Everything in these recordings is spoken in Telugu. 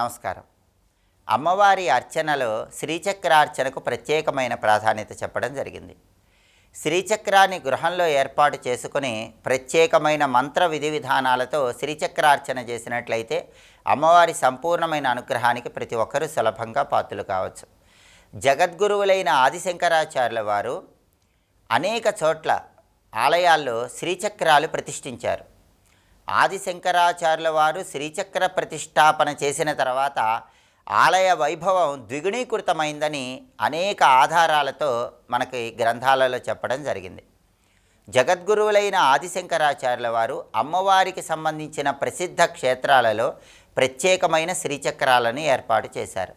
నమస్కారం. అమ్మవారి అర్చనలో శ్రీచక్రార్చనకు ప్రత్యేకమైన ప్రాధాన్యత చెప్పడం జరిగింది. శ్రీచక్రాన్ని గృహంలో ఏర్పాటు చేసుకుని ప్రత్యేకమైన మంత్ర విధి విధానాలతో శ్రీచక్రార్చన చేసినట్లయితే అమ్మవారి సంపూర్ణమైన అనుగ్రహానికి ప్రతి ఒక్కరూ సులభంగా పాత్రలు కావచ్చు. జగద్గురువులైన ఆదిశంకరాచార్యుల వారు అనేక చోట్ల ఆలయాల్లో శ్రీచక్రాలు ప్రతిష్ఠించారు. ఆదిశంకరాచార్యుల వారు శ్రీచక్ర ప్రతిష్టాపన చేసిన తర్వాత ఆలయ వైభవం ద్విగుణీకృతమైందని అనేక ఆధారాలతో మనకి గ్రంథాలలో చెప్పడం జరిగింది. జగద్గురువులైన ఆదిశంకరాచార్యుల వారు అమ్మవారికి సంబంధించిన ప్రసిద్ధ క్షేత్రాలలో ప్రత్యేకమైన శ్రీచక్రాలను ఏర్పాటు చేశారు.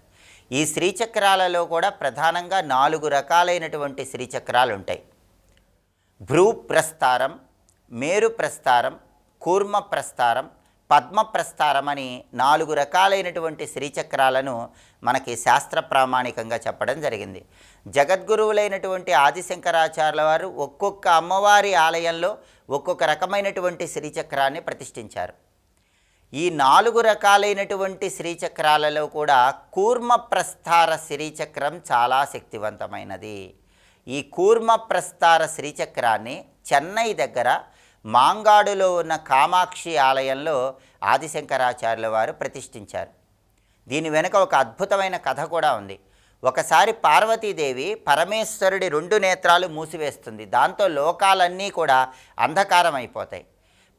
ఈ శ్రీచక్రాలలో కూడా ప్రధానంగా 4 రకాలైనటువంటి శ్రీచక్రాలు ఉంటాయి. భ్రూప్రస్తారం, మేరుప్రస్తారం, కూర్మప్రస్తారం, పద్మప్రస్తారం అని 4 రకాలైనటువంటి శ్రీచక్రాలను మనకి శాస్త్ర ప్రామాణికంగా చెప్పడం జరిగింది. జగద్గురువులైనటువంటి ఆదిశంకరాచార్యుల వారు ఒక్కొక్క అమ్మవారి ఆలయంలో ఒక్కొక్క రకమైనటువంటి శ్రీచక్రాన్ని ప్రతిష్ఠించారు. ఈ 4 రకాలైనటువంటి శ్రీచక్రాలలో కూడా కూర్మప్రస్తార శ్రీచక్రం చాలా శక్తివంతమైనది. ఈ కూర్మప్రస్తార శ్రీచక్రాన్ని చెన్నై దగ్గర మాంగాడులో ఉన్న కామాక్షి ఆలయంలో ఆదిశంకరాచార్యుల వారు ప్రతిష్ఠించారు. దీని వెనుక ఒక అద్భుతమైన కథ కూడా ఉంది. ఒకసారి పార్వతీదేవి పరమేశ్వరుడి 2 నేత్రాలు మూసివేస్తుంది. దాంతో లోకాలన్నీ కూడా అంధకారం అయిపోతాయి.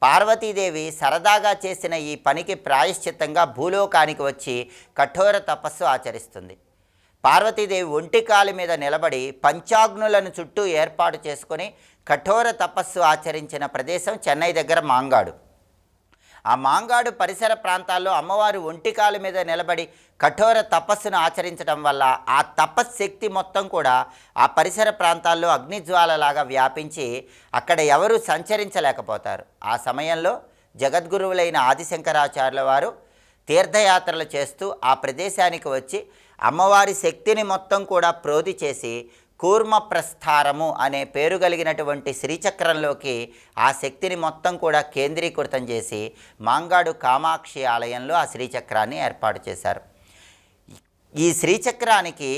పార్వతీదేవి సరదాగా చేసిన ఈ పనికి ప్రాయశ్చిత్తంగా భూలోకానికి వచ్చి కఠోర తపస్సు ఆచరిస్తుంది. పార్వతీదేవి ఒంటికాలి మీద నిలబడి పంచాగ్నులను చుట్టూ ఏర్పాటు చేసుకొని కఠోర తపస్సు ఆచరించిన ప్రదేశం చెన్నై దగ్గర మాంగాడు. ఆ మాంగాడు పరిసర ప్రాంతాల్లో అమ్మవారు ఒంటికాలి మీద నిలబడి కఠోర తపస్సును ఆచరించడం వల్ల ఆ తపశ్శక్తి మొత్తం కూడా ఆ పరిసర ప్రాంతాల్లో అగ్నిజ్వాలలాగా వ్యాపించి అక్కడ ఎవరూ సంచరించలేకపోతారు. ఆ సమయంలో జగద్గురువులైన ఆదిశంకరాచార్యుల వారు తీర్థయాత్రలు చేస్తూ ఆ ప్రదేశానికి వచ్చి అమ్మవారి శక్తిని మొత్తం కూడా ప్రోధి చేసి కూర్మప్రస్తారము అనే పేరు కలిగినటువంటి శ్రీచక్రంలోకి ఆ శక్తిని మొత్తం కూడా కేంద్రీకృతం చేసి మాంగాడు కామాక్షి ఆలయంలో ఆ శ్రీచక్రాన్ని ఏర్పాటు చేశారు. ఈ శ్రీచక్రానికి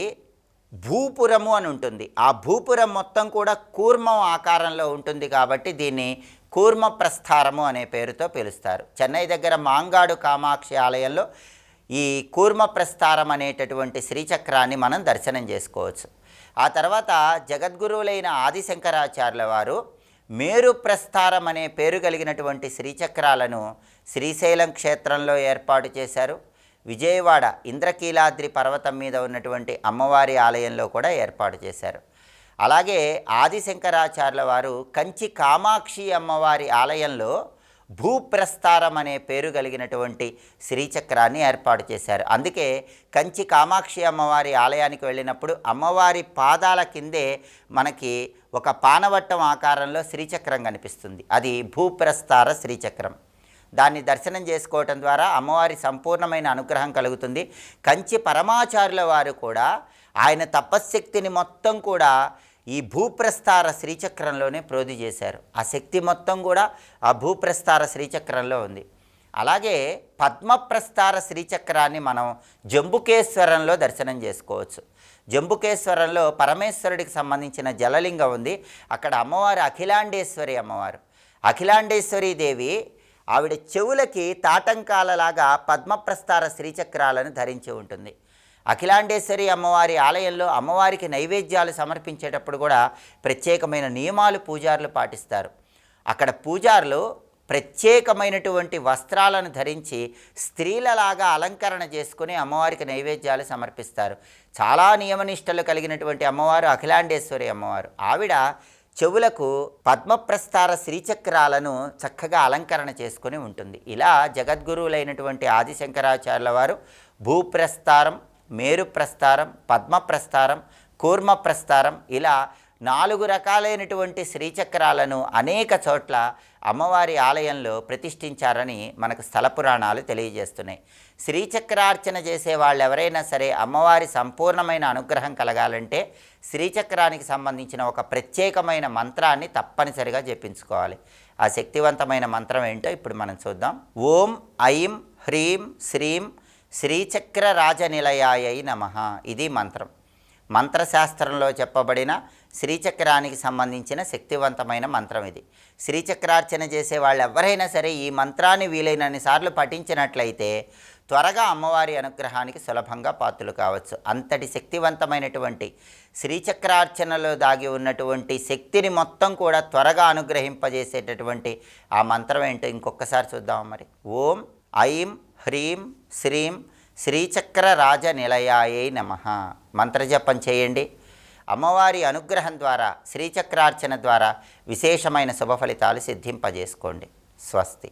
భూపురము అని ఉంటుంది. ఆ భూపురం మొత్తం కూడా కూర్మం ఆకారంలో ఉంటుంది కాబట్టి దీన్ని కూర్మప్రస్తారము అనే పేరుతో పిలుస్తారు. చెన్నై దగ్గర మాంగాడు కామాక్షి ఆలయంలో ఈ కూర్మప్రస్తారం అనేటటువంటి శ్రీచక్రాన్ని మనం దర్శనం చేసుకోవచ్చు. ఆ తర్వాత జగద్గురువులైన ఆదిశంకరాచార్యుల వారు మేరుప్రస్తారం అనే పేరు కలిగినటువంటి శ్రీచక్రాలను శ్రీశైలం క్షేత్రంలో ఏర్పాటు చేశారు. విజయవాడ ఇంద్రకీలాద్రి పర్వతం మీద ఉన్నటువంటి అమ్మవారి ఆలయంలో కూడా ఏర్పాటు చేశారు. అలాగే ఆదిశంకరాచార్యుల వారు కంచి కామాక్షి అమ్మవారి ఆలయంలో భూప్రస్తారం అనే పేరు కలిగినటువంటి శ్రీచక్రాన్ని ఏర్పాటు చేశారు. అందుకే కంచి కామాక్షి అమ్మవారి ఆలయానికి వెళ్ళినప్పుడు అమ్మవారి పాదాల కిందే మనకి ఒక పానవట్టం ఆకారంలో శ్రీచక్రం కనిపిస్తుంది. అది భూప్రస్తార శ్రీచక్రం. దాన్ని దర్శనం చేసుకోవటం ద్వారా అమ్మవారి సంపూర్ణమైన అనుగ్రహం కలుగుతుంది. కంచి పరమాచార్యుల వారు కూడా ఆయన తపశ్శక్తిని మొత్తం కూడా ఈ భూప్రస్తార శ్రీచక్రంలోనే ప్రోధి చేశారు. ఆ శక్తి మొత్తం కూడా ఆ భూప్రస్తార శ్రీచక్రంలో ఉంది. అలాగే పద్మప్రస్తార శ్రీచక్రాన్ని మనం జంబుకేశ్వరంలో దర్శనం చేసుకోవచ్చు. జంబుకేశ్వరంలో పరమేశ్వరుడికి సంబంధించిన జలలింగం ఉంది. అక్కడ అమ్మవారు అఖిలాండేశ్వరి అమ్మవారు. అఖిలాండేశ్వరి దేవి ఆవిడ చెవులకి తాటంకాలలాగా పద్మప్రస్తార శ్రీచక్రాలను ధరించి ఉంటుంది. అఖిలాండేశ్వరి అమ్మవారి ఆలయంలో అమ్మవారికి నైవేద్యాలు సమర్పించేటప్పుడు కూడా ప్రత్యేకమైన నియమాలు పూజారులు పాటిస్తారు. అక్కడ పూజారులు ప్రత్యేకమైనటువంటి వస్త్రాలను ధరించి స్త్రీలలాగా అలంకరణ చేసుకుని అమ్మవారికి నైవేద్యాలు సమర్పిస్తారు. చాలా నియమనిష్టలు కలిగినటువంటి అమ్మవారు అఖిలాండేశ్వరి అమ్మవారు. ఆవిడ చెవులకు పద్మప్రస్తార శ్రీచక్రాలను చక్కగా అలంకరణ చేసుకుని ఉంటుంది. ఇలా జగద్గురువులైనటువంటి ఆదిశంకరాచార్యుల వారు భూప్రస్తారం, మేరుప్రస్తారం, పద్మప్రస్తారం, కూర్మప్రస్తారం ఇలా 4 రకాలైనటువంటి శ్రీచక్రాలను అనేక చోట్ల అమ్మవారి ఆలయంలో ప్రతిష్ఠించారని మనకు స్థల పురాణాలు తెలియజేస్తున్నాయి. శ్రీచక్రార్చన చేసే వాళ్ళు ఎవరైనా సరే అమ్మవారి సంపూర్ణమైన అనుగ్రహం కలగాలంటే శ్రీచక్రానికి సంబంధించిన ఒక ప్రత్యేకమైన మంత్రాన్ని తప్పనిసరిగా జపించుకోవాలి. ఆ శక్తివంతమైన మంత్రం ఏంటో ఇప్పుడు మనం చూద్దాం. ఓం ఐం హ్రీం శ్రీం శ్రీచక్ర రాజనిలయాయై నమః. ఇది మంత్రం. మంత్రశాస్త్రంలో చెప్పబడిన శ్రీచక్రానికి సంబంధించిన శక్తివంతమైన మంత్రం ఇది. శ్రీచక్రార్చన చేసే వాళ్ళు ఎవరైనా సరే ఈ మంత్రాన్ని వీలైనన్ని సార్లు పఠించినట్లయితే త్వరగా అమ్మవారి అనుగ్రహానికి సులభంగా పాత్రలు కావచ్చు. అంతటి శక్తివంతమైనటువంటి శ్రీచక్రార్చనలో దాగి ఉన్నటువంటి శక్తిని మొత్తం కూడా త్వరగా అనుగ్రహింపజేసేటటువంటి ఆ మంత్రం ఏంటో ఇంకొకసారి చూద్దాం మరి. ఓం ఐం హ్రీం శ్రీం శ్రీచక్ర రాజ నిలయాయై నమః. మంత్రజపం చేయండి. అమ్మవారి అనుగ్రహం ద్వారా, శ్రీచక్రార్చన ద్వారా విశేషమైన శుభ ఫలితాలు సిద్ధింపజేసుకోండి. స్వస్తి.